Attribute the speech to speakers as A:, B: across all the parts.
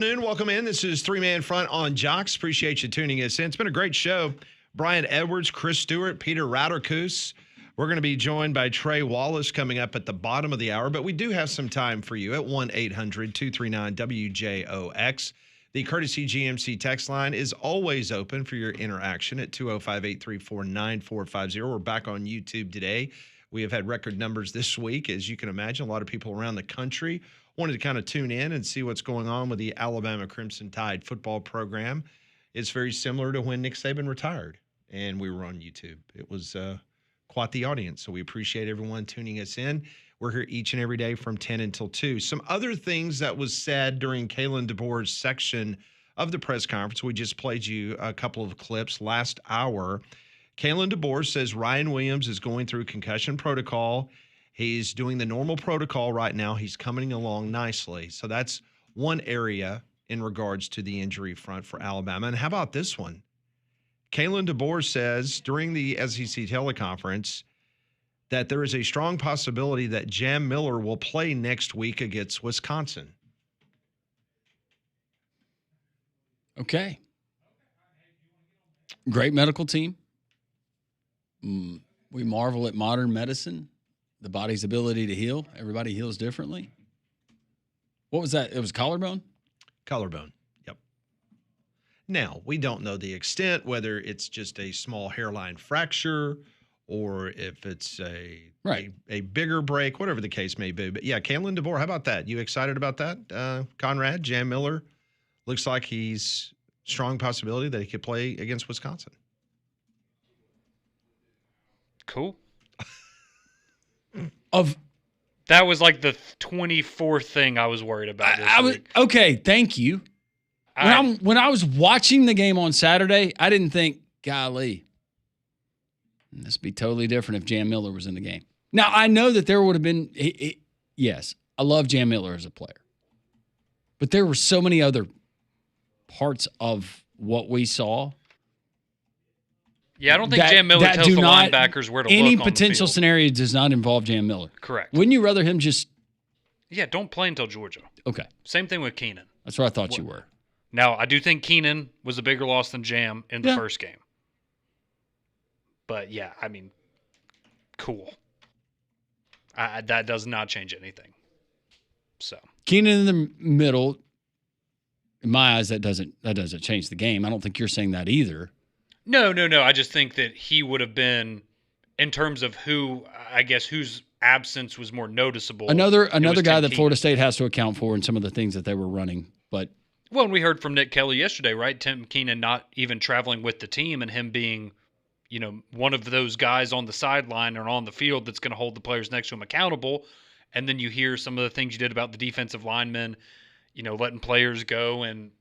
A: Welcome in. This is Three Man Front on Jox. Appreciate you tuning us in. It's been a great show. Brian Edwards, Chris Stewart, Peter Rauterkus. We're going to be joined by Trey Wallace coming up at the bottom of the hour, but we do have some time for you at 1-800-239-WJOX. The Courtesy GMC text line is always open for your interaction at 205-834-9450. We're back on YouTube today. We have had record numbers this week, as you can imagine. A lot of people around the country wanted to kind of tune in and see what's going on with the Alabama Crimson Tide football program. It's very similar to when Nick Saban retired and we were on YouTube. It was quite the audience, so we appreciate everyone tuning us in. We're here each and every day from 10 until 2. Some other things that was said during Kalen DeBoer's section of the press conference. We just played you a couple of clips last hour. Kalen DeBoer says Ryan Williams is going through concussion protocol. He's doing the normal protocol right now. He's coming along nicely. So that's one area in regards to the injury front for Alabama. And how about this one? Kalen DeBoer says during the SEC teleconference that there is a strong possibility that Jam Miller will play next week against Wisconsin.
B: Okay. Great medical team. We marvel at modern medicine, the body's ability to heal. Everybody heals differently. What was that? It was collarbone?
A: Collarbone, yep. Now, we don't know the extent, whether it's just a small hairline fracture or if it's a bigger break, whatever the case may be. But, yeah, Kalen DeBoer, how about that? You excited about that? Conrad, Jam Miller, looks like he's strong possibility that he could play against Wisconsin.
C: Cool.
B: That
C: was like the 24th thing I was worried about this week.
B: Okay, thank you. When I was watching the game on Saturday, I didn't think, golly, this would be totally different if Jam Miller was in the game. Now, I know that there would have been, yes, I love Jam Miller as a player. But there were so many other parts of what we saw.
C: Yeah, I don't think Jam Miller tells the linebackers where to look on the field.
B: Any potential scenario does not involve Jam Miller.
C: Correct.
B: Wouldn't you rather him just...
C: Yeah, don't play until Georgia.
B: Okay.
C: Same thing with Keenan.
B: That's what I thought you were.
C: Now, I do think Keenan was a bigger loss than Jam in the first game. But, yeah, I mean, cool. That does not change anything. So
B: Keenan in the middle, in my eyes, that doesn't change the game. I don't think you're saying that either.
C: No. I just think that he would have been, in terms of whose absence was more noticeable.
B: Another guy that Florida State has to account for in some of the things that they were running. But
C: well, and we heard from Nick Kelly yesterday, right? Tim Keenan not even traveling with the team and him being, one of those guys on the sideline or on the field that's going to hold the players next to him accountable. And then you hear some of the things you did about the defensive linemen, letting players go and,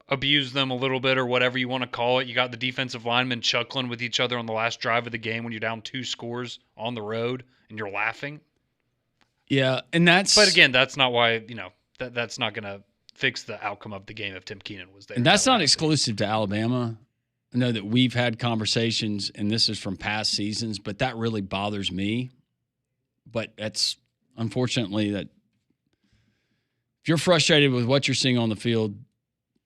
C: abuse them a little bit or whatever you want to call it. You got the defensive linemen chuckling with each other on the last drive of the game when you're down 2 scores on the road and you're laughing.
B: Yeah, and
C: But again, that's not why, that's not going to fix the outcome of the game if Tim Keenan was there.
B: And that's not exclusive to Alabama. I know that we've had conversations, and this is from past seasons, but that really bothers me. But that's unfortunately that if you're frustrated with what you're seeing on the field,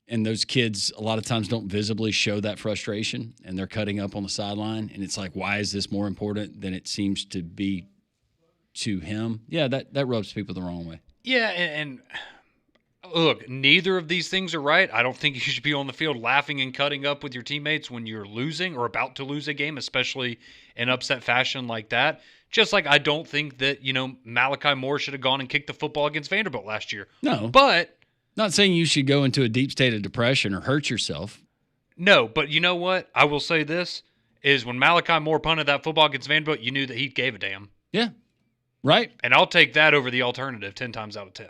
B: and those kids a lot of times don't visibly show that frustration, and they're cutting up on the sideline, and it's like, why is this more important than it seems to be to him? Yeah, that rubs people the wrong way.
C: Yeah, and look, neither of these things are right. I don't think you should be on the field laughing and cutting up with your teammates when you're losing or about to lose a game, especially in upset fashion like that. Just like I don't think that, Malachi Moore should have gone and kicked the football against Vanderbilt last year.
B: No.
C: But
B: not saying you should go into a deep state of depression or hurt yourself.
C: No, but you know what? I will say this, is when Malachi Moore punted that football against Vanderbilt, you knew that he gave a damn.
B: Yeah, right.
C: And I'll take that over the alternative 10 times out of 10.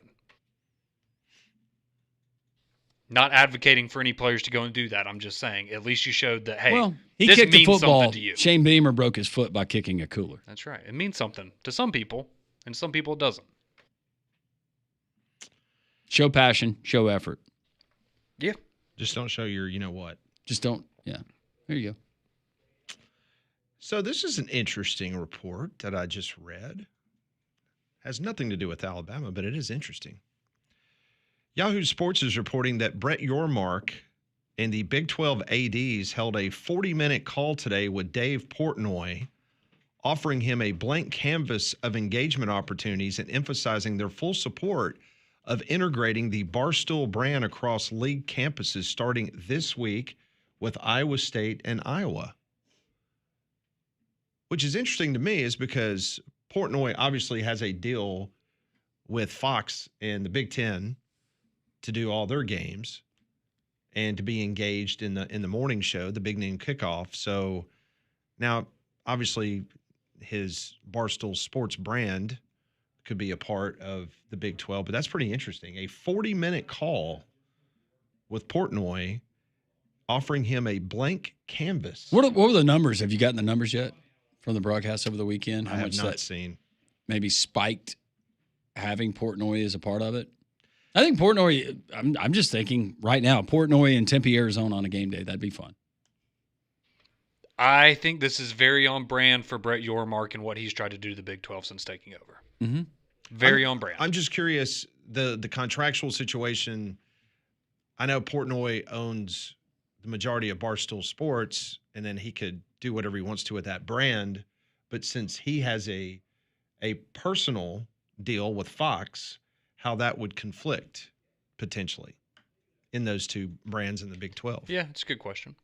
C: Not advocating for any players to go and do that. I'm just saying, at least you showed that, hey,
B: he
C: this
B: kicked
C: means
B: the football.
C: Something to you.
B: Shane Beamer broke his foot by kicking a cooler.
C: That's right. It means something to some people, and some people it doesn't.
B: Show passion, show effort.
C: Yeah.
A: Just don't show your what.
B: Just don't. Yeah. There you go.
A: So this is an interesting report that I just read. Has nothing to do with Alabama, but it is interesting. Yahoo Sports is reporting that Brett Yormark and the Big 12 ADs held a 40-minute call today with Dave Portnoy, offering him a blank canvas of engagement opportunities and emphasizing their full support of integrating the Barstool brand across league campuses starting this week with Iowa State and Iowa. Which is interesting to me is because Portnoy obviously has a deal with Fox and the Big Ten to do all their games and to be engaged in the morning show, the Big Noon Kickoff. So now, obviously, his Barstool Sports brand could be a part of the Big 12, but that's pretty interesting. A 40-minute call with Portnoy offering him a blank canvas.
B: What were the numbers? Have you gotten the numbers yet from the broadcast over the weekend?
A: I have not seen.
B: Maybe spiked having Portnoy as a part of it? I think Portnoy, I'm just thinking right now, Portnoy and Tempe, Arizona on a game day. That'd be fun.
C: I think this is very on brand for Brett Yormark and what he's tried to do to the Big 12 since taking over.
B: Mm-hmm.
C: Very on brand.
A: I'm just curious, the contractual situation. I know Portnoy owns the majority of Barstool Sports, and then he could do whatever he wants to with that brand. But since he has a personal deal with Fox, how that would conflict potentially in those two brands in the Big 12.
C: Yeah, it's a good question.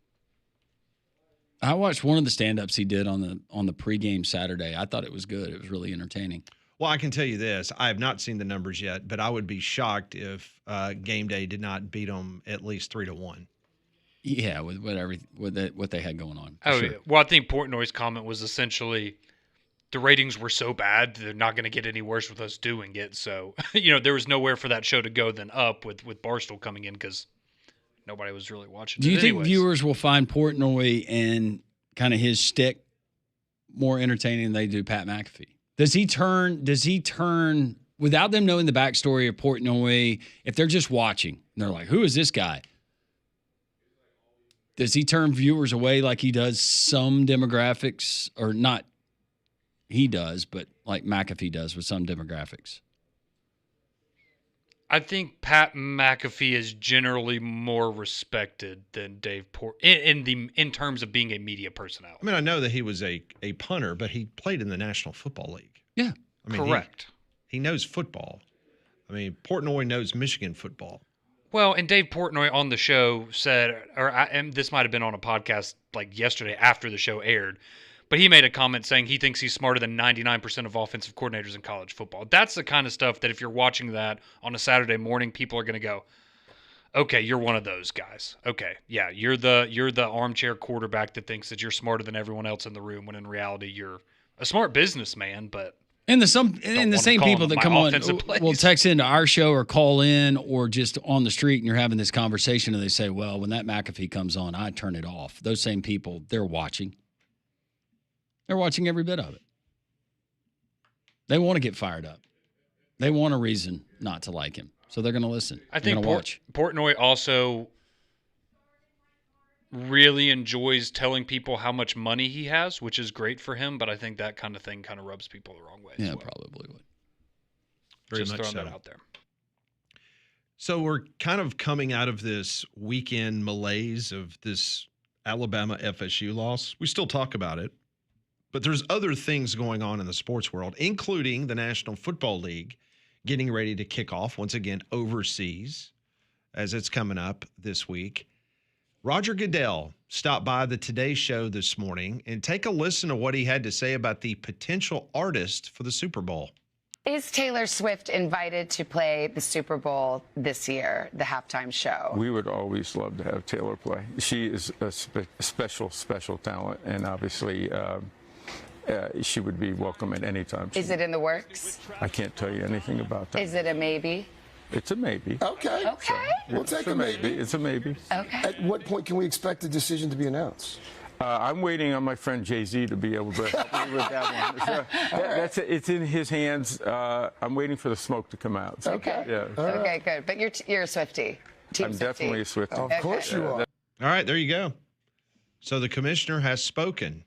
B: I watched one of the stand-ups he did on the pregame Saturday. I thought it was good. It was really entertaining.
A: Well, I can tell you this. I have not seen the numbers yet, but I would be shocked if game day did not beat them at least 3-1.
B: Yeah, with what they had going on.
C: Oh,
B: sure.
C: yeah. Well, I think Portnoy's comment was essentially the ratings were so bad, they're not going to get any worse with us doing it. So, there was nowhere for that show to go than up with Barstool coming in because nobody was really watching.
B: Do you think viewers will find Portnoy and kind of his shtick more entertaining than they do Pat McAfee? Does he turn without them knowing the backstory of Portnoy? If they're just watching and they're like, "Who is this guy?" Does he turn viewers away like he does some demographics, or not? He does, but like McAfee does with some demographics.
C: I think Pat McAfee is generally more respected than Dave Port in terms of being a media personality.
A: I mean, I know that he was a punter, but he played in the National Football League.
B: Yeah,
A: I mean,
C: correct.
A: He knows football. I mean, Portnoy knows Michigan football.
C: Well, and Dave Portnoy on the show said, and this might have been on a podcast like yesterday after the show aired, but he made a comment saying he thinks he's smarter than 99% of offensive coordinators in college football. That's the kind of stuff that if you're watching that on a Saturday morning, people are going to go, okay, you're one of those guys. Okay, yeah, you're the armchair quarterback that thinks that you're smarter than everyone else in the room, when in reality you're a smart businessman, but
B: and the same people that come on will text into our show or call in or just on the street, and you're having this conversation, and they say, well, when that McAfee comes on, I turn it off. Those same people, they're watching. They're watching every bit of it. They want to get fired up. They want a reason not to like him. So they're going to listen.
C: I think Portnoy also really enjoys telling people how much money he has, which is great for him, but I think that kind of thing kind of rubs people the wrong way.
B: Yeah, probably would.
A: Very
C: Just
A: much
C: throwing
A: so.
C: that out there.
A: So we're kind of coming out of this weekend malaise of this Alabama FSU loss. We still talk about it, but there's other things going on in the sports world, including the National Football League getting ready to kick off once again overseas as it's coming up this week. Roger Goodell stopped by the Today Show this morning, and take a listen to what he had to say about the potential artist for the Super Bowl.
D: Is Taylor Swift invited to play the Super Bowl this year, the halftime show?
E: We would always love to have Taylor play. She is a special talent, and obviously she would be welcome at any time.
D: Is it in the works?
E: I can't tell you anything about that.
D: Is it a maybe?
E: It's a maybe.
F: Okay.
D: Okay.
F: We'll take a maybe.
E: It's a maybe.
D: Okay.
F: At what point can we expect the decision to be announced?
E: I'm waiting on my friend Jay-Z to be able to help me with that one. So it's in his hands. I'm waiting for the smoke to come out. So,
D: Okay.
E: Yeah.
D: Okay, good. But you're a Swiftie. Team
E: I'm
D: Swiftie.
E: definitely a Swiftie.
F: Of course you are.
A: All right, there you go. So the commissioner has spoken.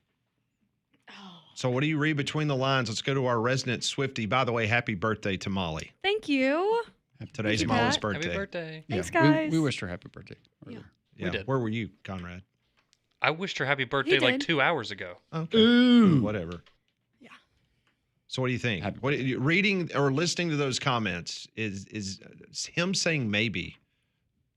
A: So what do you read between the lines? Let's go to our resident Swiftie. By the way, happy birthday to Molly.
G: Thank you.
A: Today's
G: you,
A: Molly's
G: Pat.
A: birthday.
C: Happy birthday.
G: Thanks,
B: Yeah,
G: guys.
B: We wished her happy birthday earlier.
A: Yeah.
C: We did.
A: Where were you, Conrad?
C: I wished her happy birthday like
G: did.
C: 2 hours ago.
A: Okay.
B: Ooh.
A: Whatever.
G: Yeah.
A: So what do you think?
B: Happy
A: What reading or listening to those comments is him saying maybe?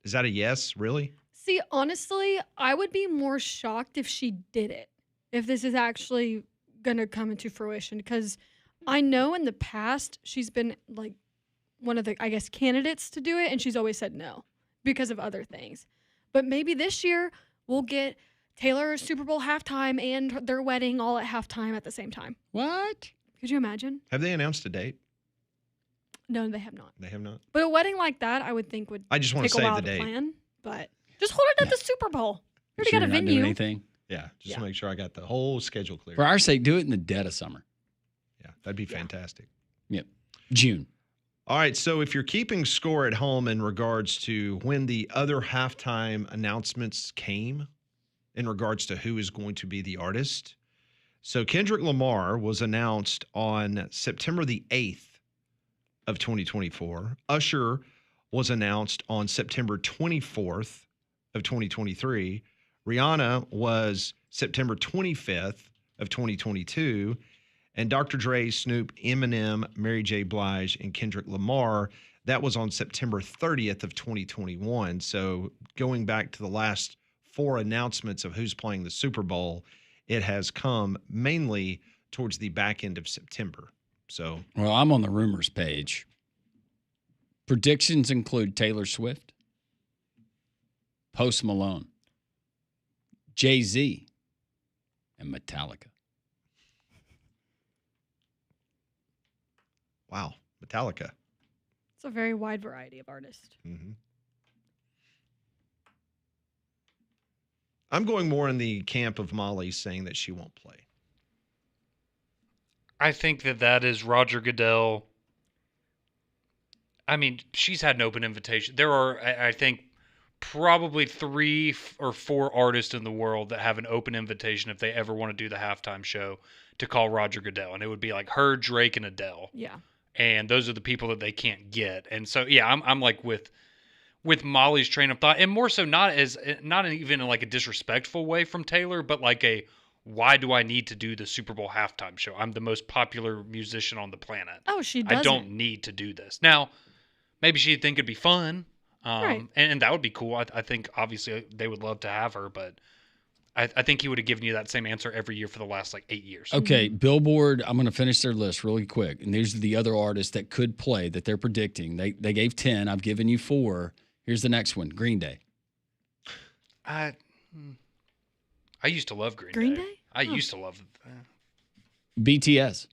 A: Is that a yes? Really?
G: See, honestly, I would be more shocked if she did it. If this is actually going to come into fruition. Because I know in the past she's been like one of the, I guess, candidates to do it. And she's always said no because of other things. But maybe this year we'll get Taylor's Super Bowl halftime and their wedding all at halftime at the same time.
B: What?
G: Could you imagine?
A: Have they announced a date?
G: No, they have not.
A: They have not.
G: But a wedding like that, I would think would
A: I just want
G: take
A: to
G: a
A: save
G: while
A: the
G: to
A: date.
G: plan. But just hold it at the Super Bowl. You already
B: Sure
G: got a
B: you're not doing
G: venue.
B: anything?
A: Yeah, just to
G: Yeah.
A: make sure I got the whole schedule clear.
B: For our sake, do it in the dead of summer.
A: Yeah, that'd be fantastic.
B: Yep. June.
A: All right, so if you're keeping score at home in regards to when the other halftime announcements came, in regards to who is going to be the artist, so Kendrick Lamar was announced on September the 8th of 2024. Usher was announced on September 24th of 2023. Rihanna was September 25th of 2022. And Dr. Dre, Snoop, Eminem, Mary J. Blige, and Kendrick Lamar, that was on September 30th of 2021. So going back to the last 4 announcements of who's playing the Super Bowl, it has come mainly towards the back end of September. So
B: Well, I'm on the rumors page. Predictions include Taylor Swift, Post Malone, Jay-Z, and Metallica.
A: wow, Metallica.
G: It's a very wide variety of artists.
A: Mm-hmm. I'm going more in the camp of Molly saying that she won't play.
C: I think that is Roger Goodell. I mean, she's had an open invitation. There are, I think, probably 3 or 4 artists in the world that have an open invitation if they ever want to do the halftime show to call Roger Goodell. And it would be like her, Drake, and Adele.
G: Yeah.
C: And those are the people that they can't get. And so, yeah, I'm like with Molly's train of thought, and more so not even in like a disrespectful way from Taylor, but like a, why do I need to do the Super Bowl halftime show? I'm the most popular musician on the planet.
G: Oh, she doesn't.
C: I don't need to do this. Now, maybe she'd think it'd be fun,
G: Right.
C: and that would be cool. I think obviously they would love to have her, but I think he would have given you that same answer every year for the last like 8 years.
B: Okay, Billboard, I'm going to finish their list really quick. And these are the other artists that could play that they're predicting. They gave 10. I've given you 4. Here's the next one, Green Day.
C: I used to love Green Day.
G: Green Day?
C: I
G: Huh.
C: used to love
B: BTS.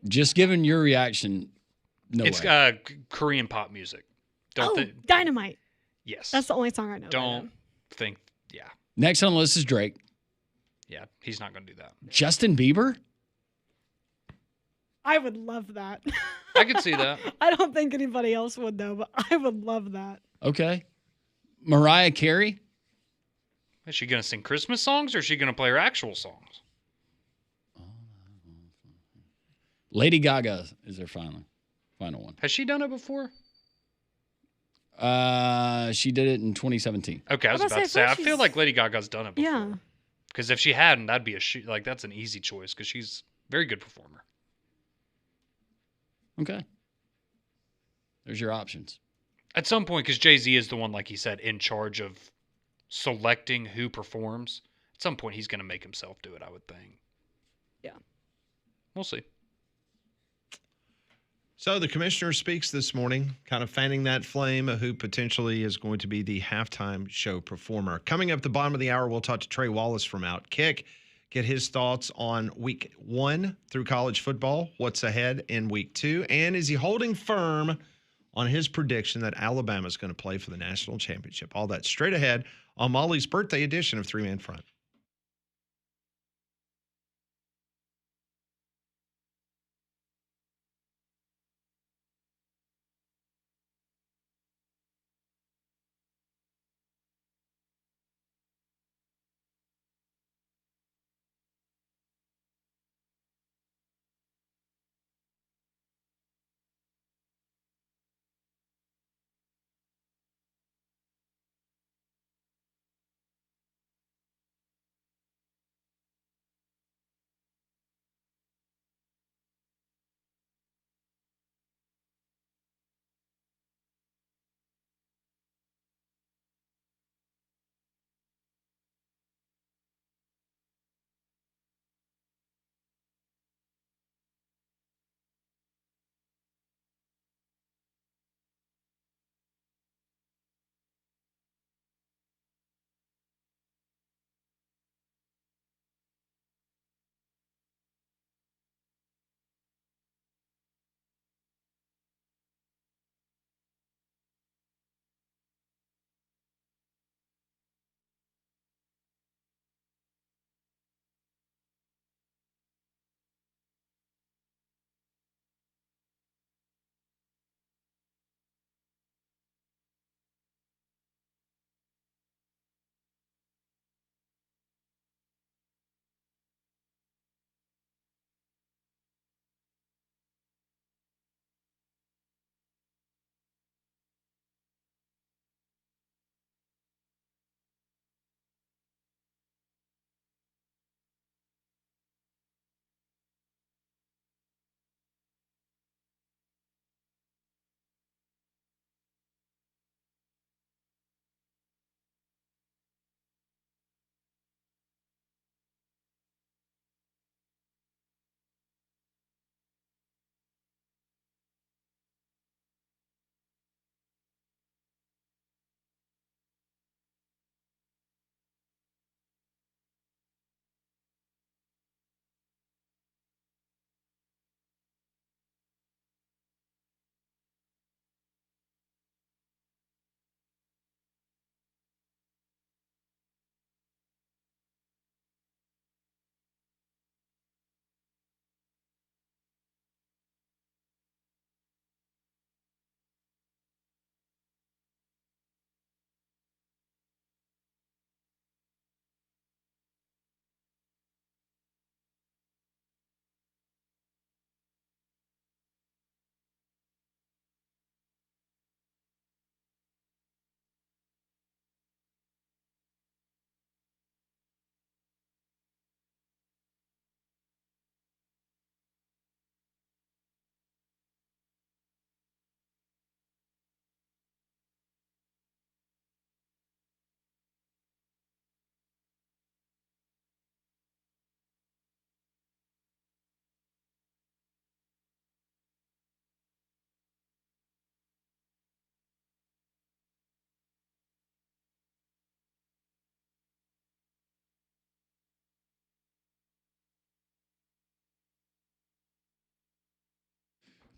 B: Just given your reaction, no
C: it's
B: way.
C: Korean pop music.
G: Dynamite.
C: Yes.
G: That's the only song I know. by
C: Don't
G: them.
C: think. Yeah.
B: Next on the list is Drake.
C: Yeah. He's not going to do that.
B: Justin Bieber?
G: I would love that.
C: I could see that.
G: I don't think anybody else would though, but I would love that.
B: Okay. Mariah Carey?
C: Is she going to sing Christmas songs or is she going to play her actual songs?
B: Lady Gaga is their final one.
C: Has she done it before?
B: She did it in 2017.
C: Okay, I was
G: I was
C: about
G: about
C: to
G: to
C: say,
G: say,
C: I feel like Lady Gaga's done it before.
G: Yeah.
C: Because if she hadn't, that'd be that's an easy choice because she's a very good performer.
B: Okay. There's your options.
C: At some point, because Jay-Z is the one, like he said, in charge of selecting who performs. At some point, he's going to make himself do it, I would think.
G: Yeah.
C: We'll see.
A: So the commissioner speaks this morning, kind of fanning that flame of who potentially is going to be the halftime show performer. Coming up at the bottom of the hour, we'll talk to Trey Wallace from Outkick, get his thoughts on week 1 through college football, what's ahead in week 2, and is he holding firm on his prediction that Alabama is going to play for the national championship? All that straight ahead on Molly's birthday edition of 3 Man Front.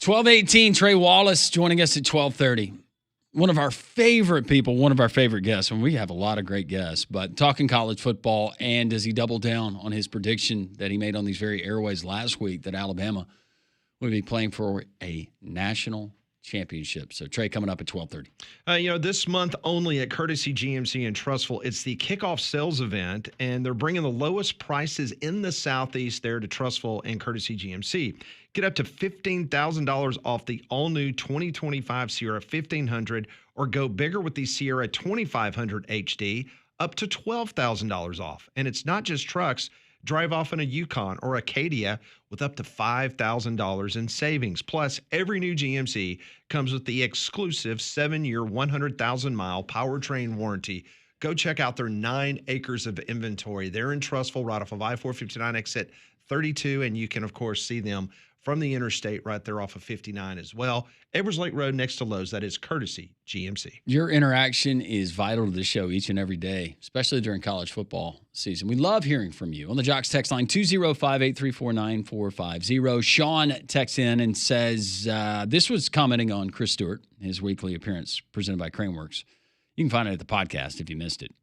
B: 12:18, Trey Wallace joining us at 12:30. One of our favorite people, one of our favorite guests, and we have a lot of great guests, but talking college football, and does he double down on his prediction that he made on these very airways last week that Alabama would be playing for a national championship. So Trey coming up at 12:30.
A: This month only at Courtesy GMC in Trussville, it's the kickoff sales event, and they're bringing the lowest prices in the Southeast there to Trussville and Courtesy GMC. Get up to $15,000 off the all-new 2025 Sierra 1500, or go bigger with the Sierra 2500 HD, up to $12,000 off. And it's not just trucks. Drive off in a Yukon or Acadia with up to $5,000 in savings. Plus, every new GMC comes with the exclusive 7-year, 100,000-mile powertrain warranty. Go check out their 9 acres of inventory. They're in Trussville, right off of I-459 exit 32, and you can, of course, see them from the interstate right there off of 59 as well. Edwards Lake Road next to Lowe's. That is Courtesy GMC.
B: Your interaction is vital to the show each and every day, especially during college football season. We love hearing from you. On the Jox text line, 205-834-9450. Sean texts in and says, this was commenting on Chris Stewart, his weekly appearance presented by Craneworks. You can find it at the podcast if you missed it.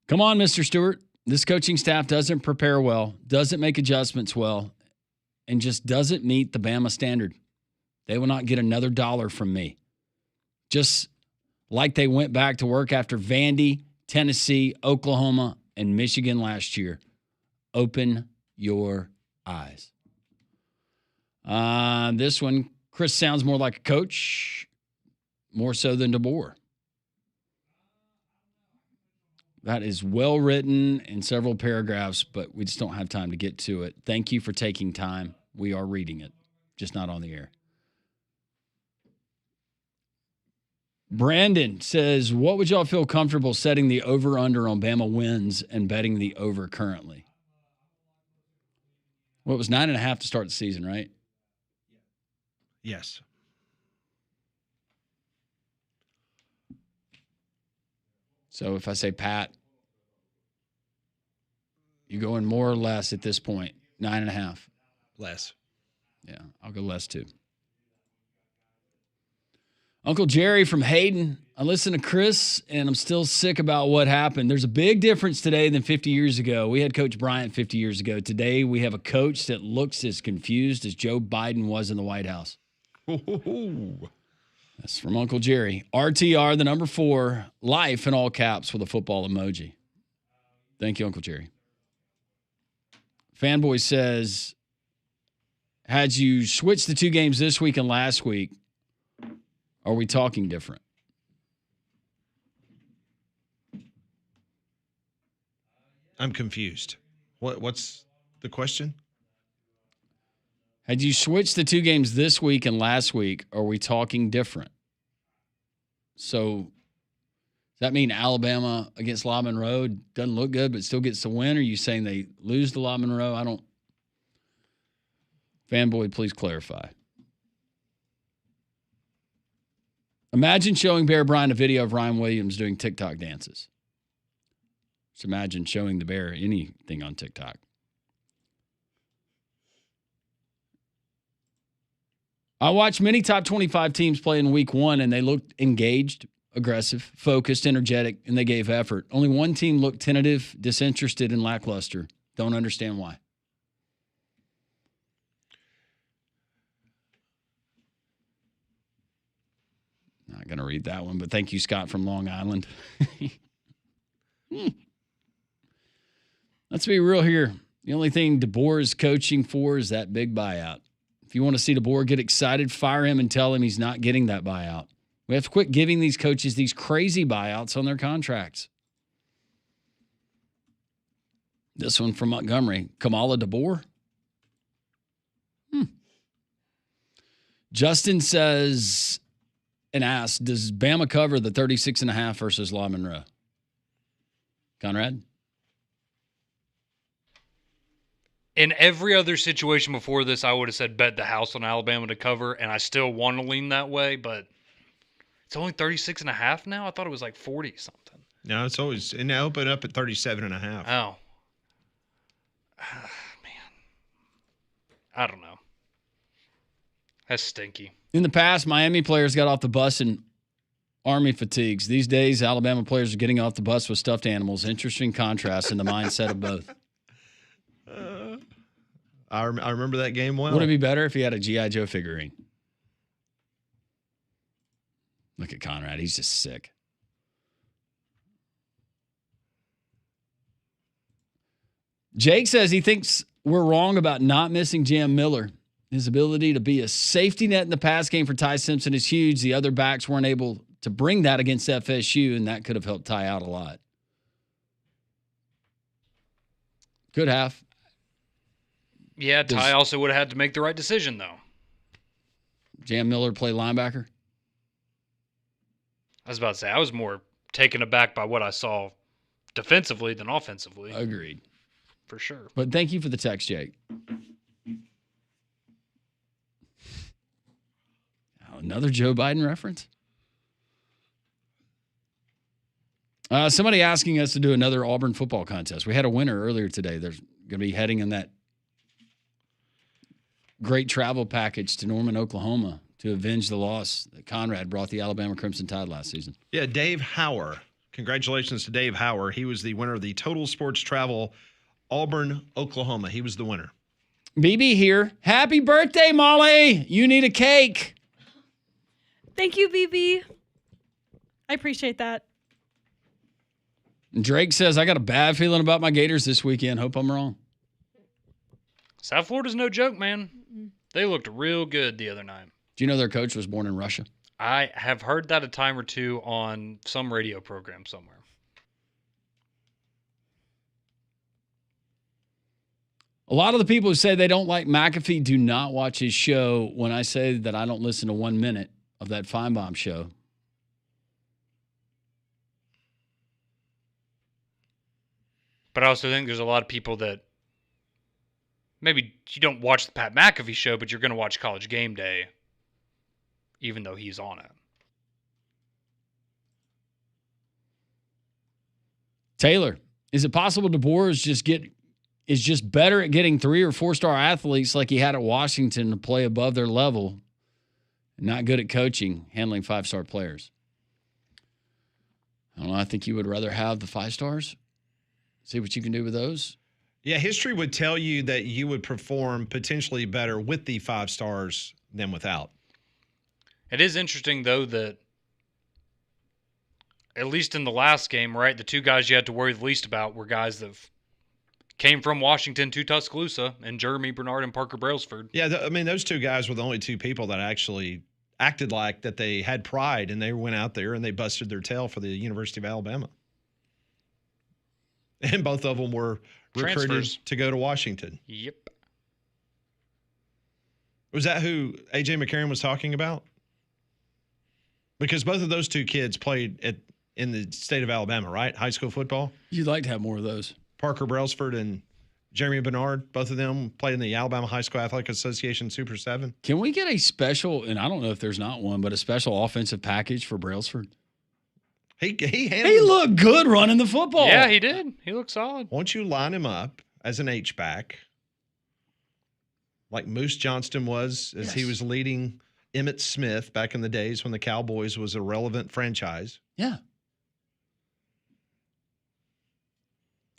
B: Come on, Mr. Stewart. This coaching staff doesn't prepare well, doesn't make adjustments well, and just doesn't meet the Bama standard. They will not get another dollar from me. Just like they went back to work after Vandy, Tennessee, Oklahoma, and Michigan last year. Open your eyes. This one, Chris sounds more like a coach, more so than DeBoer. That is well written in several paragraphs, but we just don't have time to get to it. Thank you for taking time. We are reading it, just not on the air. Brandon says, what would y'all feel comfortable setting the over-under on Bama wins and betting the over currently? Well, it was 9.5 to start the season, right?
A: Yes.
B: So if I say Pat, you going more or less at this point? 9.5.
A: Less.
B: Yeah, I'll go less too. Uncle Jerry from Hayden. I listen to Chris, and I'm still sick about what happened. There's a big difference today than 50 years ago. We had Coach Bryant 50 years ago. Today, we have a coach that looks as confused as Joe Biden was in the White House. That's from Uncle Jerry. RTR, the number 4, life in all caps with a football emoji. Thank you, Uncle Jerry. Fanboy says, had you switched the 2 games this week and last week, are we talking different?
A: I'm confused. What's the question?
B: Had you switched the 2 games this week and last week, are we talking different? So does that mean Alabama against La Monroe doesn't look good but still gets the win? Or are you saying they lose to La Monroe? I don't. Fanboy, please clarify. Imagine showing Bear Bryant a video of Ryan Williams doing TikTok dances. Just imagine showing the Bear anything on TikTok. I watched many top 25 teams play in week 1, and they looked engaged, aggressive, focused, energetic, and they gave effort. Only one team looked tentative, disinterested, and lackluster. Don't understand why. Not going to read that one, but thank you, Scott from Long Island. Let's be real here. The only thing DeBoer is coaching for is that big buyout. If you want to see DeBoer get excited, fire him and tell him he's not getting that buyout. We have to quit giving these coaches these crazy buyouts on their contracts. This one from Montgomery. Kamala DeBoer? Justin says and asks, does Bama cover the 36.5 versus La Monroe? Conrad?
C: In every other situation before this, I would have said bet the house on Alabama to cover, and I still want to lean that way, but it's only 36.5 now? I thought it was like 40-something.
A: No, it's always – and now open up at 37.5.
C: Oh. Man. I don't know. That's stinky.
B: In the past, Miami players got off the bus in Army fatigues. These days, Alabama players are getting off the bus with stuffed animals. Interesting contrast in the mindset of both.
A: I remember that game well.
B: Would it be better if he had a G.I. Joe figurine? Look at Conrad. He's just sick. Jake says he thinks we're wrong about not missing Jam Miller. His ability to be a safety net in the pass game for Ty Simpson is huge. The other backs weren't able to bring that against FSU, and that could have helped Ty out a lot. Could have.
C: Yeah, Ty also would have had to make the right decision, though.
B: Jam Miller play linebacker?
C: I was about to say, I was more taken aback by what I saw defensively than offensively.
B: Agreed.
C: For sure.
B: But thank you for the text, Jake. Another Joe Biden reference? Somebody asking us to do another Auburn football contest. We had a winner earlier today. There's going to be heading in that great travel package to Norman, Oklahoma to avenge the loss that Conrad brought the Alabama Crimson Tide last season.
A: Yeah, Dave Hauer. Congratulations to Dave Hauer. He was the winner of the Total Sports Travel Auburn, Oklahoma. He was the winner.
B: BB here. Happy birthday, Molly. You need a cake.
G: Thank you, BB. I appreciate that.
B: And Drake says, I got a bad feeling about my Gators this weekend. Hope I'm wrong.
C: South Florida's no joke, man. They looked real good the other night.
B: Do you know their coach was born in Russia?
C: I have heard that a time or two on some radio program somewhere.
B: A lot of the people who say they don't like McAfee do not watch his show when I say that I don't listen to 1 minute of that Feinbaum show.
C: But I also think there's a lot of people that maybe you don't watch the Pat McAfee show, but you're going to watch College Game Day, even though he's on it.
B: Taylor, is it possible DeBoer is just better at getting 3 or 4 star athletes like he had at Washington to play above their level, and not good at coaching, handling 5-star players? I don't know. I think you would rather have the 5 stars. See what you can do with those.
A: Yeah, history would tell you that you would perform potentially better with the 5 stars than without.
C: It is interesting, though, that at least in the last game, right, the 2 guys you had to worry the least about were guys that came from Washington to Tuscaloosa, and Jeremy Bernard and Parker Brailsford.
A: Yeah, those 2 guys were the only 2 people that actually acted like that they had pride, and they went out there and they busted their tail for the University of Alabama. And both of them were recruited
C: Transfers
A: to go to Washington.
C: Yep.
A: Was that who A.J. McCarron was talking about? Because both of those 2 kids played in the state of Alabama, right? High school football.
B: You'd like to have more of those.
A: Parker Brailsford and Jeremy Bernard, both of them played in the Alabama High School Athletic Association Super 7.
B: Can we get a special, and I don't know if there's not one, but a special offensive package for Brailsford?
A: He
B: looked good running the football.
C: Yeah, he did. He looked solid.
A: Why don't you line him up as an H-back like Moose Johnston was as he was leading Emmitt Smith back in the days when the Cowboys was a relevant franchise.
B: Yeah.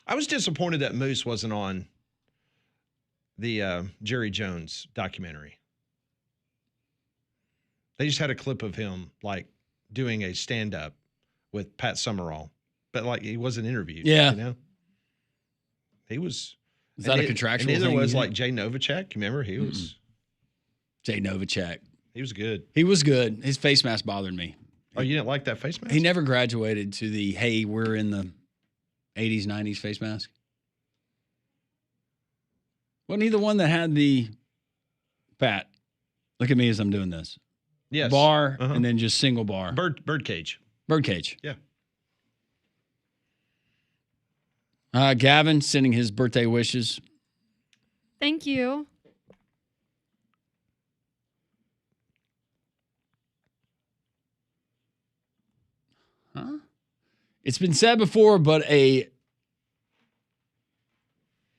A: I was disappointed that Moose wasn't on the Jerry Jones documentary. They just had a clip of him like doing a stand-up with Pat Summerall, but like he wasn't interviewed.
B: Yeah.
A: You know? He was.
B: Is that a contractual
A: and
B: thing?
A: neither was like Jay Novacek. Remember? He was.
B: Jay Novacek.
A: He was good.
B: He was good. His face mask bothered me.
A: Oh, you didn't like that face mask?
B: He never graduated to the, hey, we're in the 80s, 90s face mask. Wasn't he the one that had the, Pat, look at me as I'm doing this.
A: Yes.
B: Bar and then just single bar.
A: Bird cage.
B: Birdcage.
A: Yeah.
B: Gavin sending his birthday wishes.
G: Thank you.
B: Huh? It's been said before, but a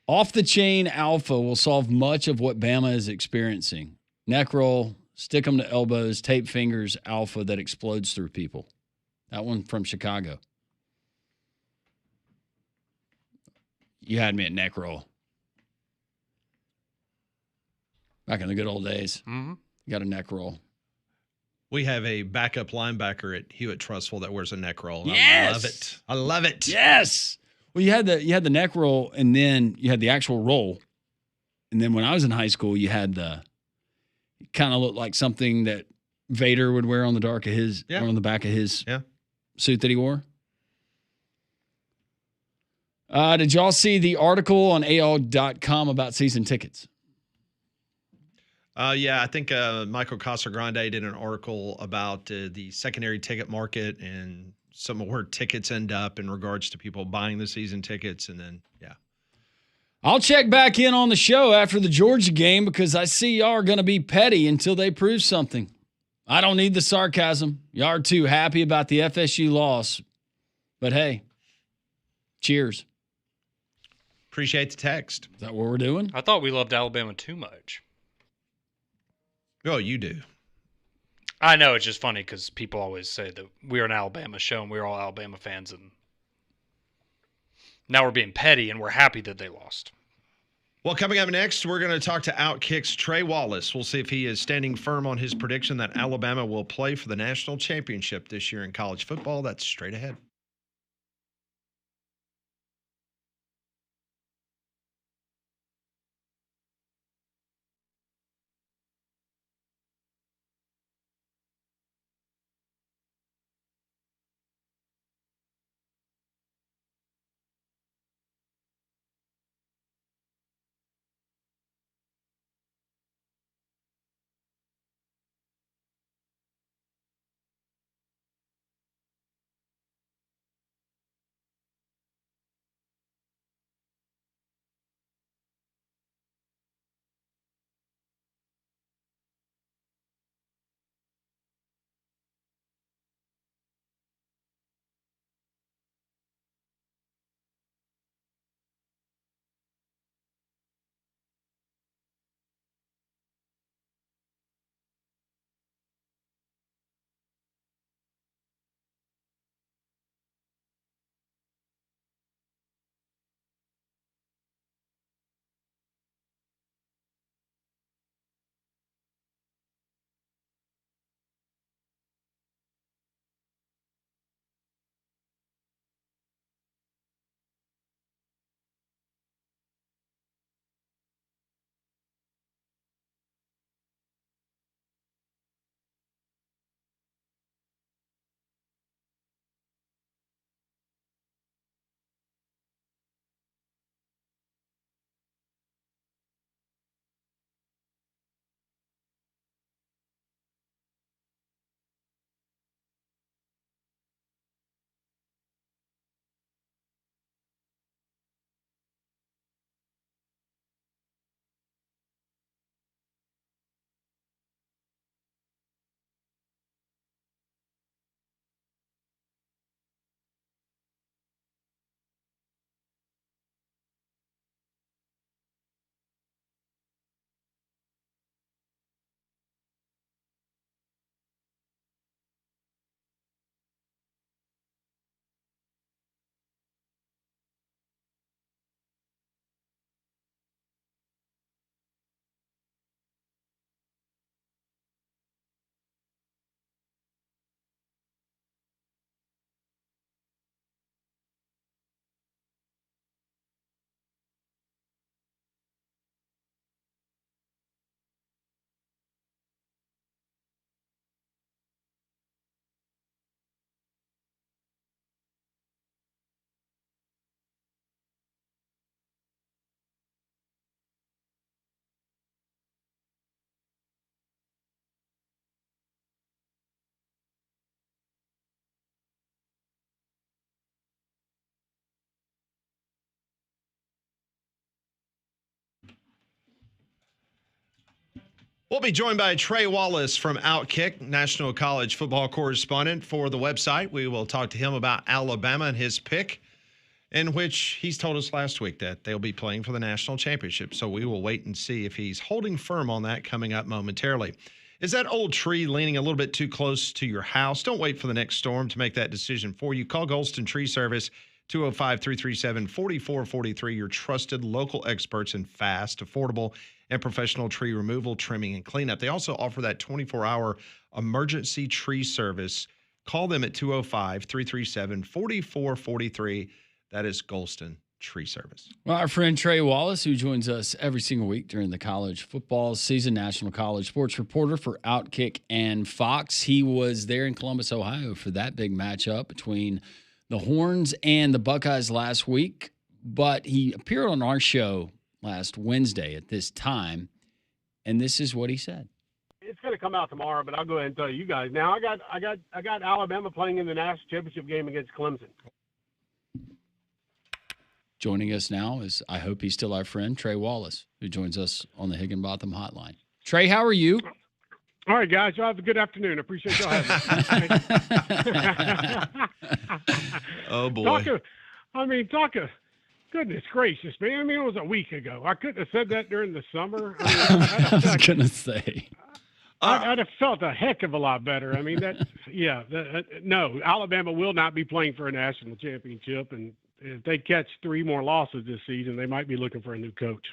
B: off-the-chain alpha will solve much of what Bama is experiencing. Neck roll, Stick 'em to elbows, tape fingers, alpha that explodes through people. That one from Chicago. You had me at neck roll. Back in the good old days.
C: Mm-hmm.
B: You got a neck roll.
A: We have a backup linebacker at Hewitt-Trussville that wears a neck roll. And
B: Yes!
A: I love it. I love it.
B: Yes. Well, you had the neck roll, and then you had the actual roll. And then when I was in high school, you had it kind of looked like something that Vader would wear on the or on the back of his suit that he wore. Did y'all see the article on AL.com about season tickets?
A: Yeah, I think Michael Casagrande did an article about the secondary ticket market and some of where tickets end up in regards to people buying the season tickets. And then,
B: I'll check back in on the show after the Georgia game because I see y'all are going to be petty until they prove something. I don't need the sarcasm. Y'all are too happy about the FSU loss. But hey, cheers.
A: Appreciate the text.
B: Is that what we're doing?
C: I thought we loved Alabama too much.
A: Oh, you do.
C: I know, it's just funny because people always say that we're an Alabama show and we're all Alabama fans, and now we're being petty and we're happy that they lost.
A: Well, coming up next, we're going to talk to Outkick's Trey Wallace. We'll see if he is standing firm on his prediction that Alabama will play for the national championship this year in college football. That's straight ahead. We'll be joined by Trey Wallace from Outkick, national college football correspondent for the website. We will talk to him about Alabama and his pick, in which he's told us last week that they'll be playing for the national championship. So we will wait and see if he's holding firm on that coming up momentarily. Is that old tree leaning a little bit too close to your house? Don't wait for the next storm to make that decision for you. Call Golston Tree Service, 205-337-4443, your trusted local experts in fast, affordable, and professional tree removal, trimming, and cleanup. They also offer that 24-hour emergency tree service. Call them at 205-337-4443. That is Golston Tree Service.
B: Well, our friend Trey Wallace, who joins us every single week during the college football season, national college sports reporter for Outkick and Fox. He was there in Columbus, Ohio for that big matchup between the Horns and the Buckeyes last week. But he appeared on our show last Wednesday at this time, and this is what he said.
H: It's going to come out tomorrow, but I'll go ahead and tell you guys. Now, I got Alabama playing in the national championship game against Clemson.
B: Joining us now is, I hope he's still our friend, Trey Wallace, who joins us on the Higginbotham Hotline. Trey, how are you?
H: All right, guys. Y'all have a good afternoon. I appreciate y'all having me.
A: Oh, boy.
H: Goodness gracious, man. I mean, it was a week ago. I couldn't have said that during the summer.
B: I was going to say.
H: I'd have felt a heck of a lot better. I mean, no, Alabama will not be playing for a national championship, and if they catch 3 more losses this season, they might be looking for a new coach.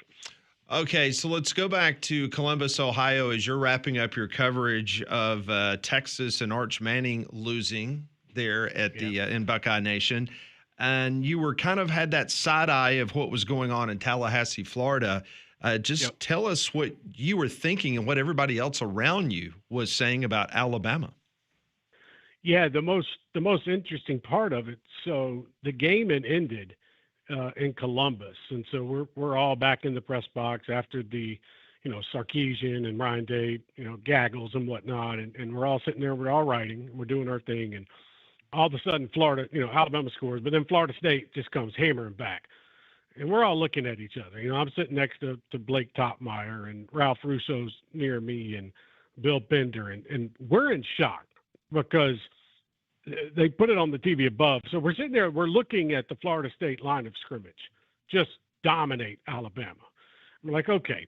A: Okay, so let's go back to Columbus, Ohio, as you're wrapping up your coverage of Texas and Arch Manning losing there at the in Buckeye Nation. And you were kind of had that side eye of what was going on in Tallahassee, Florida. Tell us what you were thinking and what everybody else around you was saying about Alabama.
H: Yeah, the most interesting part of it. So the game had ended in Columbus, and so we're all back in the press box after the, Sarkisian and Ryan Day, gaggles and whatnot, and we're all sitting there, we're all writing, we're doing our thing, and all of a sudden Florida, Alabama scores, but then Florida State just comes hammering back. And we're all looking at each other. I'm sitting next to Blake Topmeyer, and Ralph Russo's near me, and Bill Bender, and we're in shock because they put it on the TV above. So we're sitting there, we're looking at the Florida State line of scrimmage just dominate Alabama. We're like, okay,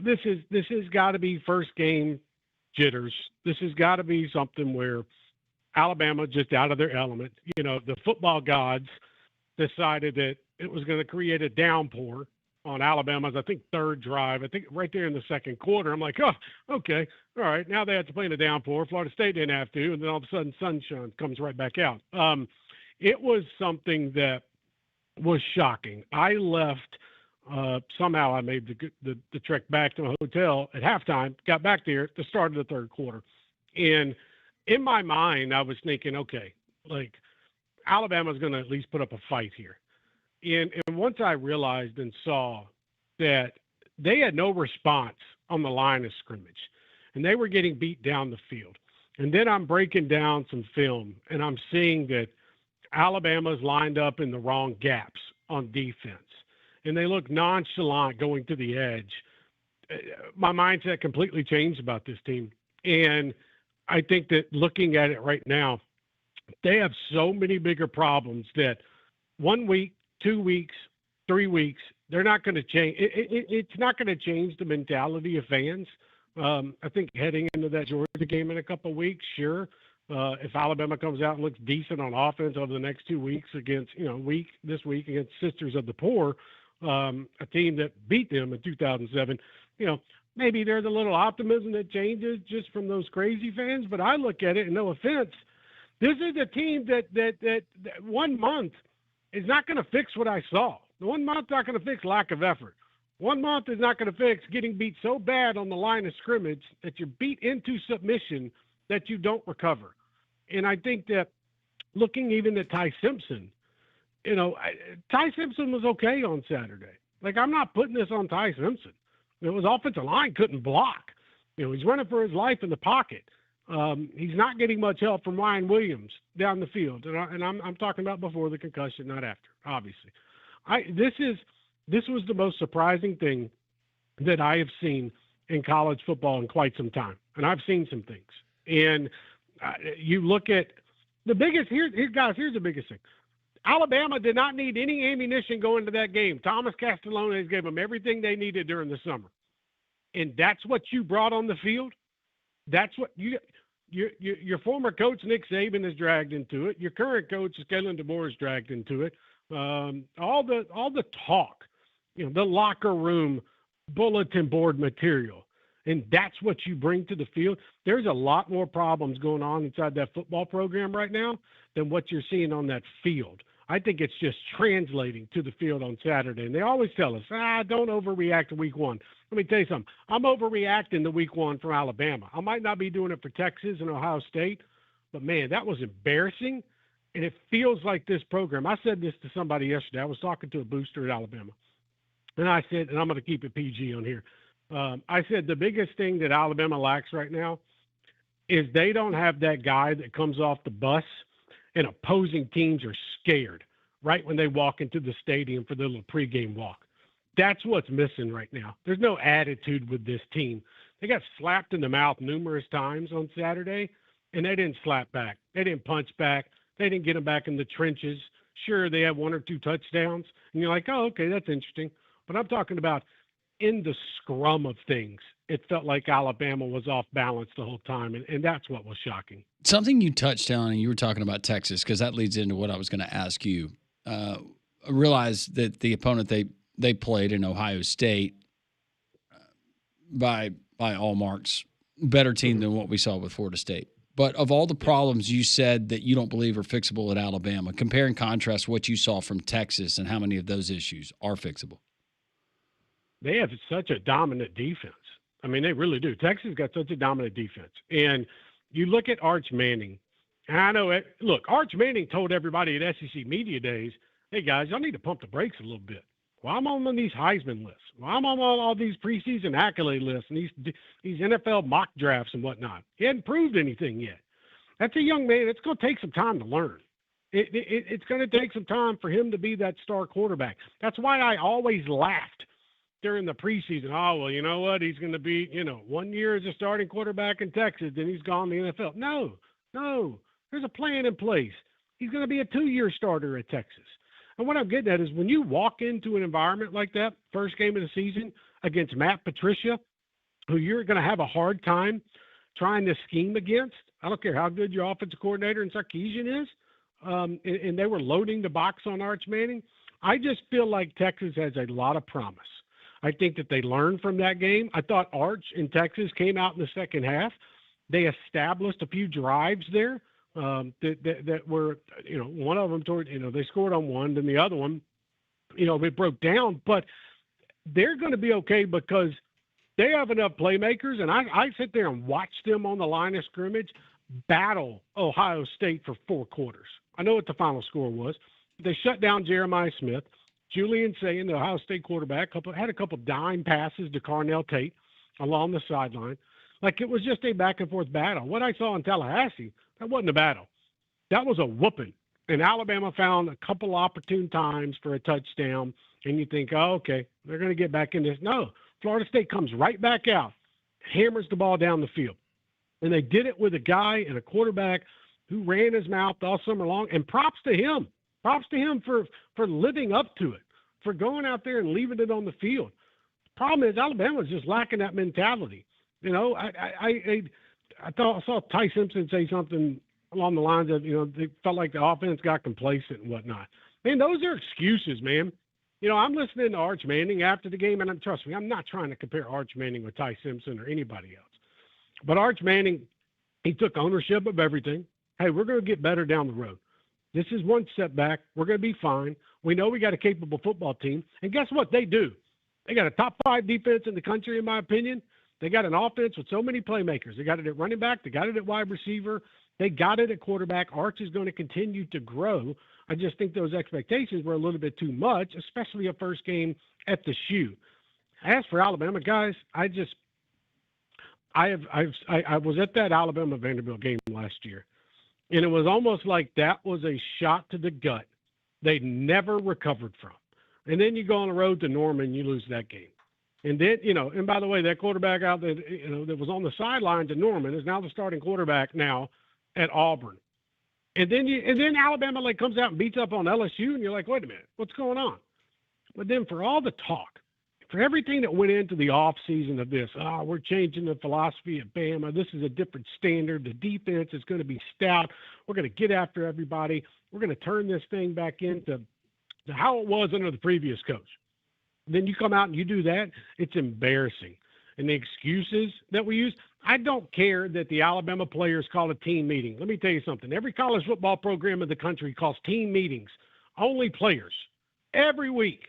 H: this has got to be first game jitters. This has got to be something where Alabama just out of their element. The football gods decided that it was going to create a downpour on Alabama's, I think, third drive. I think right there in the second quarter. I'm like, oh, okay, all right. Now they have to play in a downpour. Florida State didn't have to, and then all of a sudden sunshine comes right back out. It was something that was shocking. I left. Somehow I made the trek back to a hotel at halftime. Got back there at the start of the third quarter, and in my mind, I was thinking, okay, like Alabama's going to at least put up a fight here. And once I realized and saw that they had no response on the line of scrimmage, and they were getting beat down the field. And then I'm breaking down some film, and I'm seeing that Alabama's lined up in the wrong gaps on defense, and they look nonchalant going to the edge. My mindset completely changed about this team. And I think that looking at it right now, they have so many bigger problems that 1 week, 2 weeks, 3 weeks, they're not going to change. It's not going to change the mentality of fans. I think heading into that Georgia game in a couple of weeks, sure. If Alabama comes out and looks decent on offense over the next 2 weeks against, this week against Sisters of the Poor, a team that beat them in 2007, maybe there's a little optimism that changes just from those crazy fans. But I look at it, and no offense, this is a team that 1 month is not going to fix what I saw. The 1 month not going to fix lack of effort. 1 month is not going to fix getting beat so bad on the line of scrimmage that you're beat into submission that you don't recover. And I think that looking even at Ty Simpson, Ty Simpson was okay on Saturday. Like, I'm not putting this on Ty Simpson. His offensive line couldn't block. He's running for his life in the pocket. He's not getting much help from Ryan Williams down the field. And I'm talking about before the concussion, not after, obviously. This was the most surprising thing that I have seen in college football in quite some time. And I've seen some things. And you look at the biggest, here's the biggest thing. Alabama did not need any ammunition going to that game. Thomas Castellanos gave them everything they needed during the summer. And that's what you brought on the field? That's what your former coach Nick Saban is dragged into it. Your current coach Kalen DeBoer is dragged into it. All the talk, the locker room bulletin board material, and that's what you bring to the field. There's a lot more problems going on inside that football program right now than what you're seeing on that field. I think it's just translating to the field on Saturday. And they always tell us, don't overreact to week one. Let me tell you something. I'm overreacting to week one from Alabama. I might not be doing it for Texas and Ohio State, but, man, that was embarrassing. And it feels like this program. I said this to somebody yesterday. I was talking to a booster at Alabama. And I said, and I'm going to keep it PG on here. I said the biggest thing that Alabama lacks right now is they don't have that guy that comes off the bus and opposing teams are scared right when they walk into the stadium for their little pregame walk. That's what's missing right now. There's no attitude with this team. They got slapped in the mouth numerous times on Saturday, and they didn't slap back. They didn't punch back. They didn't get them back in the trenches. Sure, they had 1 or 2 touchdowns, and you're like, oh, okay, that's interesting. But I'm talking about in the scrum of things, it felt like Alabama was off balance the whole time, and that's what was shocking.
B: Something you touched on, and you were talking about Texas, because that leads into what I was going to ask you. I realized that the opponent they played in Ohio State, by all marks, better team than what we saw with Florida State. But of all the problems you said that you don't believe are fixable at Alabama, compare and contrast what you saw from Texas and how many of those issues are fixable.
H: They have such a dominant defense. I mean, they really do. Texas got such a dominant defense. And you look at Arch Manning, and I know it. Look, Arch Manning told everybody at SEC Media Days, hey, guys, y'all need to pump the brakes a little bit. Well, I'm on these Heisman lists. Well, I'm on all these preseason accolade lists and these NFL mock drafts and whatnot. He hadn't proved anything yet. That's a young man. It's going to take some time to learn. It's going to take some time for him to be that star quarterback. That's why I always laughed during the preseason. Oh, well, you know what? He's going to be, 1 year as a starting quarterback in Texas, then he's gone to the NFL. No. There's a plan in place. He's going to be a 2-year starter at Texas. And what I'm getting at is when you walk into an environment like that, first game of the season against Matt Patricia, who you're going to have a hard time trying to scheme against, I don't care how good your offensive coordinator in Sarkisian is, and they were loading the box on Arch Manning, I just feel like Texas has a lot of promise. I think that they learned from that game. I thought Arch in Texas came out in the second half. They established a few drives there. That were, one of them they scored on one, then the other one, they broke down, but they're going to be okay because they have enough playmakers. And I sit there and watch them on the line of scrimmage battle Ohio State for 4 quarters. I know what the final score was. They shut down Jeremiah Smith. Julian Sayin, the Ohio State quarterback, had a couple dime passes to Carnell Tate along the sideline. Like it was just a back and forth battle. What I saw in Tallahassee, that wasn't a battle. That was a whooping. And Alabama found a couple opportune times for a touchdown. And you think, oh, okay, they're going to get back in this. No, Florida State comes right back out, hammers the ball down the field. And they did it with a guy and a quarterback who ran his mouth all summer long. And props to him. Props to him for living up to it, for going out there and leaving it on the field. The problem is Alabama's just lacking that mentality. I saw Ty Simpson say something along the lines of, they felt like the offense got complacent and whatnot. Man, those are excuses, man. I'm listening to Arch Manning after the game, and trust me, I'm not trying to compare Arch Manning with Ty Simpson or anybody else. But Arch Manning, he took ownership of everything. Hey, we're going to get better down the road. This is one setback. We're going to be fine. We know we got a capable football team. And guess what? They do. They got a top 5 defense in the country, in my opinion. They got an offense with so many playmakers. They got it at running back. They got it at wide receiver. They got it at quarterback. Arch is going to continue to grow. I just think those expectations were a little bit too much, especially a first game at the shoe. As for Alabama, guys, I was at that Alabama Vanderbilt game last year, and it was almost like that was a shot to the gut they never recovered from. And then you go on the road to Norman, you lose that game. And then, and by the way, that quarterback out there, that was on the sidelines at Norman is now the starting quarterback now at Auburn. And then Alabama comes out and beats up on LSU, and you're like, wait a minute, what's going on? But then for all the talk for everything that went into the offseason of this, we're changing the philosophy at Bama. This is a different standard. The defense is going to be stout. We're going to get after everybody. We're going to turn this thing back into how it was under the previous coach. Then you come out and you do that, it's embarrassing. And the excuses that we use, I don't care that the Alabama players call a team meeting. Let me tell you something. Every college football program in the country calls team meetings, only players, every week.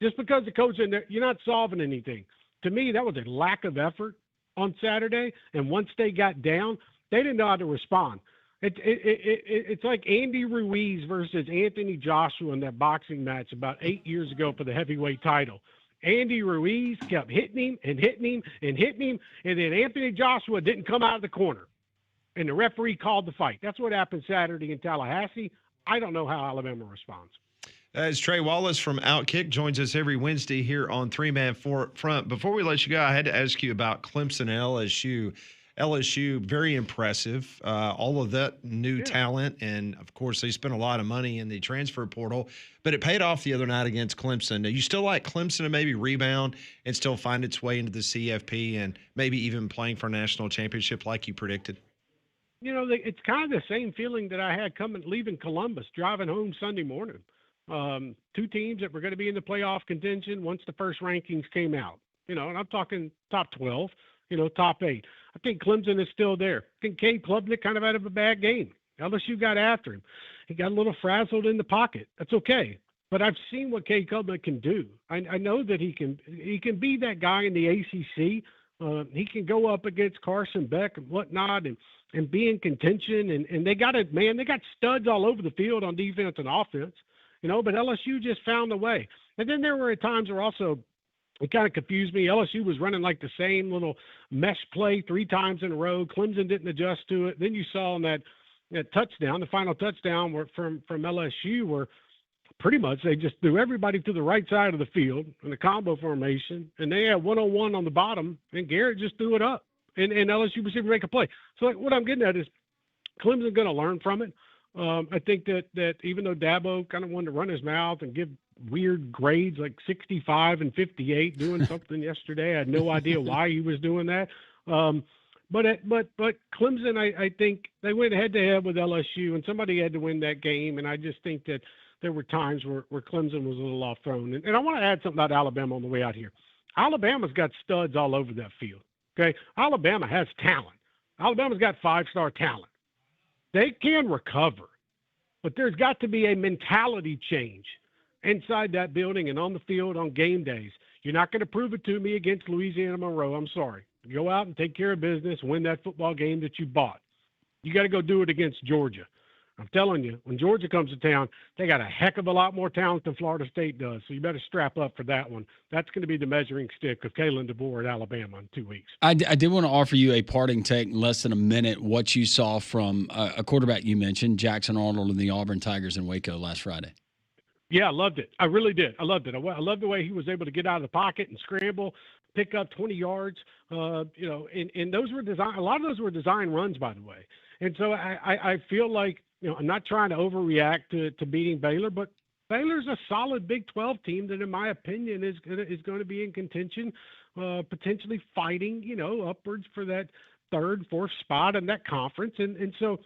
H: Just because the coach in there, you're not solving anything. To me, that was a lack of effort on Saturday. And once they got down, they didn't know how to respond. It's like Andy Ruiz versus Anthony Joshua in that boxing match about 8 years ago for the heavyweight title. Andy Ruiz kept hitting him and hitting him and hitting him, and then Anthony Joshua didn't come out of the corner. And the referee called the fight. That's what happened Saturday in Tallahassee. I don't know how Alabama responds.
A: As Trey Wallace from Outkick joins us every Wednesday here on Three Man Front. Before we let you go, I had to ask you about Clemson and LSU. LSU, very impressive. All of that new talent, and of course, they spent a lot of money in the transfer portal, but it paid off the other night against Clemson. Do you still like Clemson to maybe rebound and still find its way into the CFP and maybe even playing for a national championship like you predicted?
H: You know, it's kind of the same feeling that I had leaving Columbus, driving home Sunday morning. Two teams that were going to be in the playoff contention once the first rankings came out. You know, and I'm talking top 12, top 8. I think Clemson is still there. I think Cade Klubnik kind of out of a bad game. LSU got after him. He got a little frazzled in the pocket. That's okay. But I've seen what Cade Klubnik can do. I know that he can be that guy in the ACC. He can go up against Carson Beck and whatnot and be in contention. And they got studs all over the field on defense and offense, but LSU just found a way. And then there were times where also it kind of confused me. LSU was running like the same little mesh play 3 times in a row. Clemson didn't adjust to it. Then you saw on that touchdown, the final touchdown from LSU, where pretty much they just threw everybody to the right side of the field in the combo formation, and they had 1-on-1 on the bottom, and Garrett just threw it up, and LSU was able to make a play. So what I'm getting at is Clemson's going to learn from it. I think that even though Dabo kind of wanted to run his mouth and give weird grades like 65 and 58 doing something yesterday, I had no idea why he was doing that. But Clemson, I think they went head to head with LSU, and somebody had to win that game. And I just think that there were times where Clemson was a little off throne. And I want to add something about Alabama on the way out here. Alabama's got studs all over that field. Okay, Alabama has talent. Alabama's got 5-star talent. They can recover, but there's got to be a mentality change inside that building and on the field on game days. You're not going to prove it to me against Louisiana Monroe. I'm sorry. Go out and take care of business, win that football game that you bought. You got to go do it against Georgia. I'm telling you, when Georgia comes to town, they got a heck of a lot more talent than Florida State does. So you better strap up for that one. That's going to be the measuring stick of Kalen DeBoer at Alabama in 2 weeks.
B: I did want to offer you a parting take in less than a minute, what you saw from a quarterback you mentioned, Jackson Arnold and the Auburn Tigers in Waco last Friday.
H: Yeah, I loved it. I really did. I loved it. I loved the way he was able to get out of the pocket and scramble, pick up 20 yards. And those were a lot of those were design runs, by the way. And so I feel like, I'm not trying to overreact to beating Baylor, but Baylor's a solid Big 12 team that, in my opinion, is going to be in contention, potentially fighting, upwards for that 3rd, 4th spot in that conference. And so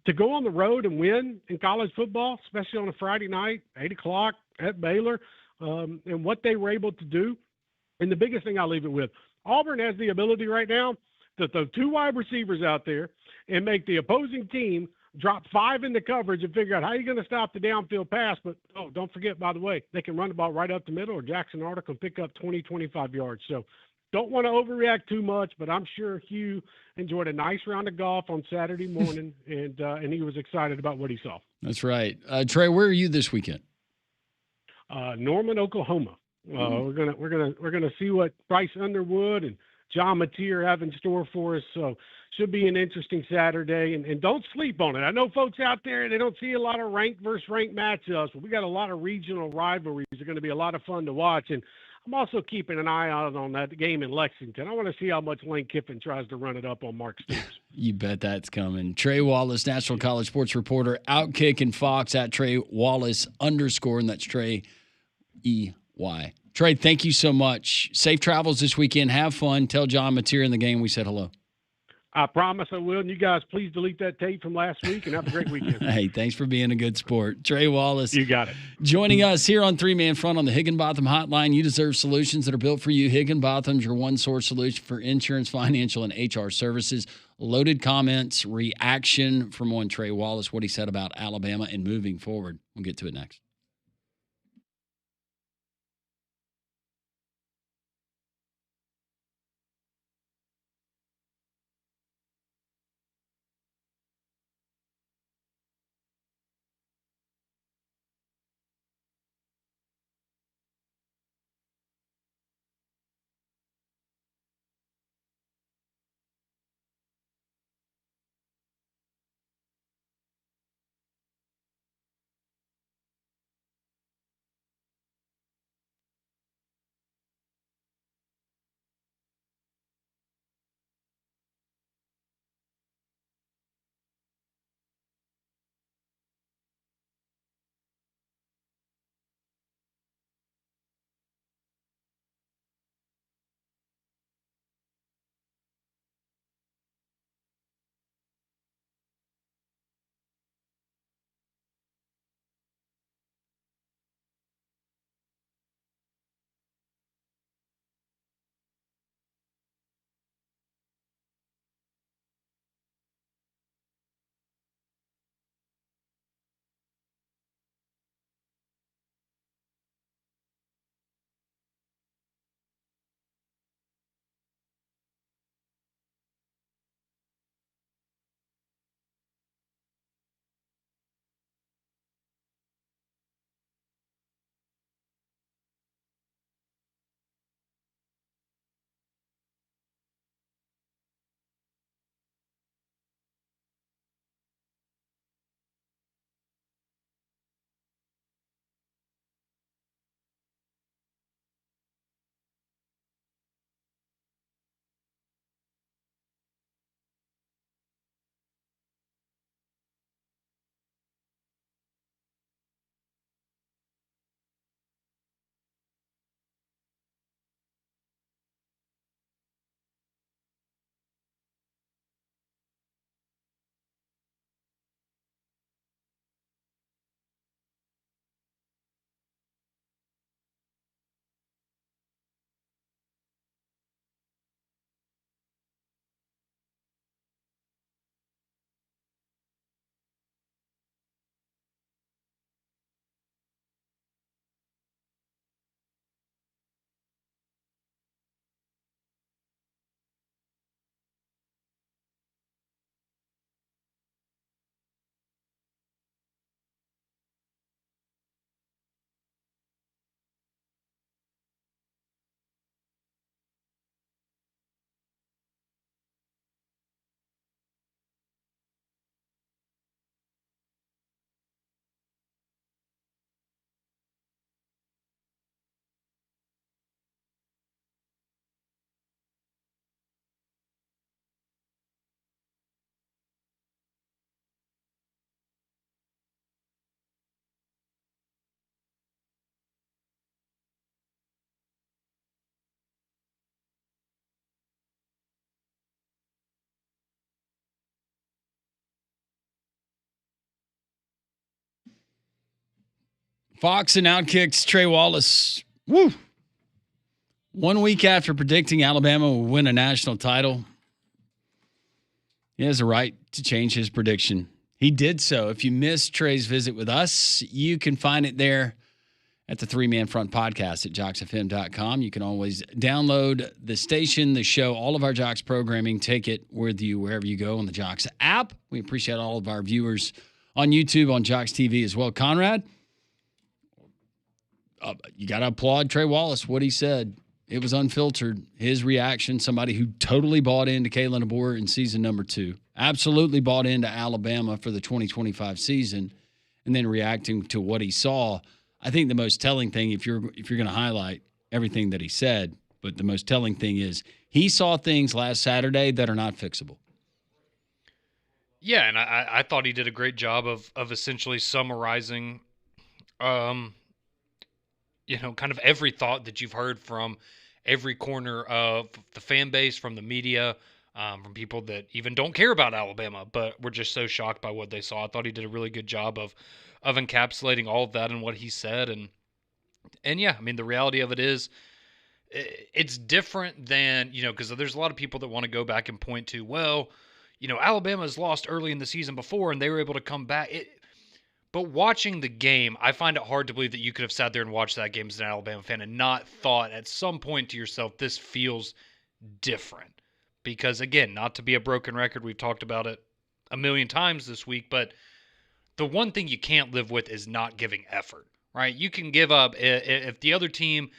H: to go on the road and win in college football, especially on a Friday night, 8 o'clock at Baylor, and what they were able to do. And the biggest thing I'll leave it with, Auburn has the ability right now to throw 2 wide receivers out there and make the opposing team drop 5 into coverage and figure out how you're going to stop the downfield pass. But, don't forget, by the way, they can run the ball right up the middle, or Jackson Arnold can pick up 20, 25 yards. So don't want to overreact too much, but I'm sure Hugh enjoyed a nice round of golf on Saturday morning, and he was excited about what he saw.
B: That's right. Trey, where are you this weekend?
H: Norman, Oklahoma. We're gonna see what Bryce Underwood and John Mateer have in store for us. So should be an interesting Saturday, and don't sleep on it. I know folks out there, they don't see a lot of ranked versus ranked matchups, but we got a lot of regional rivalries. They're going to be a lot of fun to watch. And I'm also keeping an eye out on that game in Lexington. I want to see how much Lane Kiffin tries to run it up on Mark Stoops.
B: You bet that's coming. Trey Wallace, National College Sports Reporter, Outkick and Fox at Trey Wallace _, and that's Trey E. why. Trey, thank you so much. Safe travels this weekend. Have fun. Tell John Mateer in the game we said hello.
H: I promise I will. And you guys, please delete that tape from last week and have a great weekend.
B: Hey, thanks for being a good sport. Trey Wallace.
H: You got it.
B: Joining us here on Three Man Front on the Higginbotham Hotline. You deserve solutions that are built for you. Higginbotham's your one-source solution for insurance, financial, and HR services. Loaded comments, reaction from one Trey Wallace, what he said about Alabama and moving forward. We'll get to it next. Fox and Outkick's Trey Wallace. Woo! 1 week after predicting Alabama will win a national title, he has a right to change his prediction. He did so. If you missed Trey's visit with us, you can find it there at the Three Man Front podcast at joxfm.com. You can always download the station, the show, all of our Jox programming, take it with you wherever you go on the Jox app. We appreciate all of our viewers on YouTube, on Jox TV as well. Conrad, you got to applaud Trey Wallace, what he said. It was unfiltered. His reaction, somebody who totally bought into Kalen DeBoer in season number 2, absolutely bought into Alabama for the 2025 season, and then reacting to what he saw. I think the most telling thing, if you're going to highlight everything that he said, but the most telling thing is he saw things last Saturday that are not fixable.
C: Yeah, and I thought he did a great job of essentially summarizing kind of every thought that you've heard from every corner of the fan base, from the media, from people that even don't care about Alabama, but were just so shocked by what they saw. I thought he did a really good job of encapsulating all of that in what he said. And yeah, I mean, the reality of it is it's different than, because there's a lot of people that want to go back and point to, well, Alabama's lost early in the season before and they were able to come back. But watching the game, I find it hard to believe that you could have sat there and watched that game as an Alabama fan and not thought at some point to yourself, this feels different. Because, again, not to be a broken record, we've talked about it a million times this week, but the one thing you can't live with is not giving effort, right? You can give up if the other team,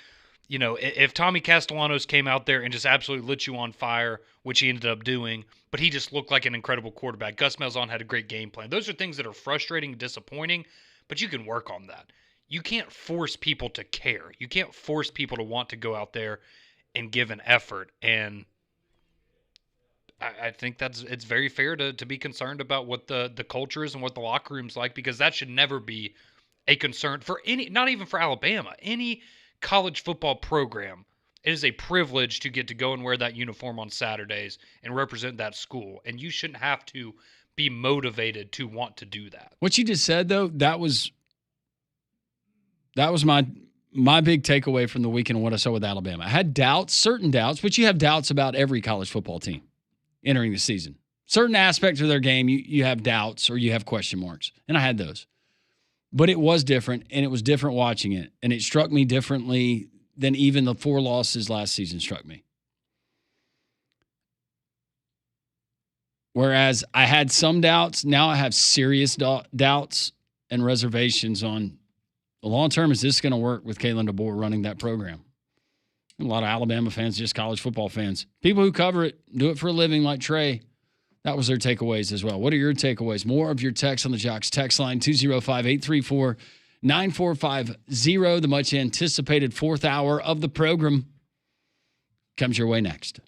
C: if Tommy Castellanos came out there and just absolutely lit you on fire, which he ended up doing, but he just looked like an incredible quarterback. Gus Malzahn had a great game plan. Those are things that are frustrating and disappointing, but you can work on that. You can't force people to care. You can't force people to want to go out there and give an effort. And I think it's very fair to be concerned about what the culture is and what the locker room's like, because that should never be a concern for not even for Alabama, any college football program. It is a privilege to get to go and wear that uniform on Saturdays and represent that school. And you shouldn't have to be motivated to want to do that.
B: What you just said, though, that was my big takeaway from the weekend and what I saw with Alabama. I had doubts, certain doubts, but you have doubts about every college football team entering the season. Certain aspects of their game, you have doubts or you have question marks. And I had those. But it was different, and it was different watching it. And it struck me differently than even the 4 losses last season struck me. Whereas I had some doubts, now I have serious doubts and reservations on the long term. Is this going to work with Kalen DeBoer running that program? A lot of Alabama fans, just college football fans. People who cover it, do it for a living like Trey. That was their takeaways as well. What are your takeaways? More of your texts on the Jox text line, 205-834-9450. The much anticipated 4th hour of the program comes your way next.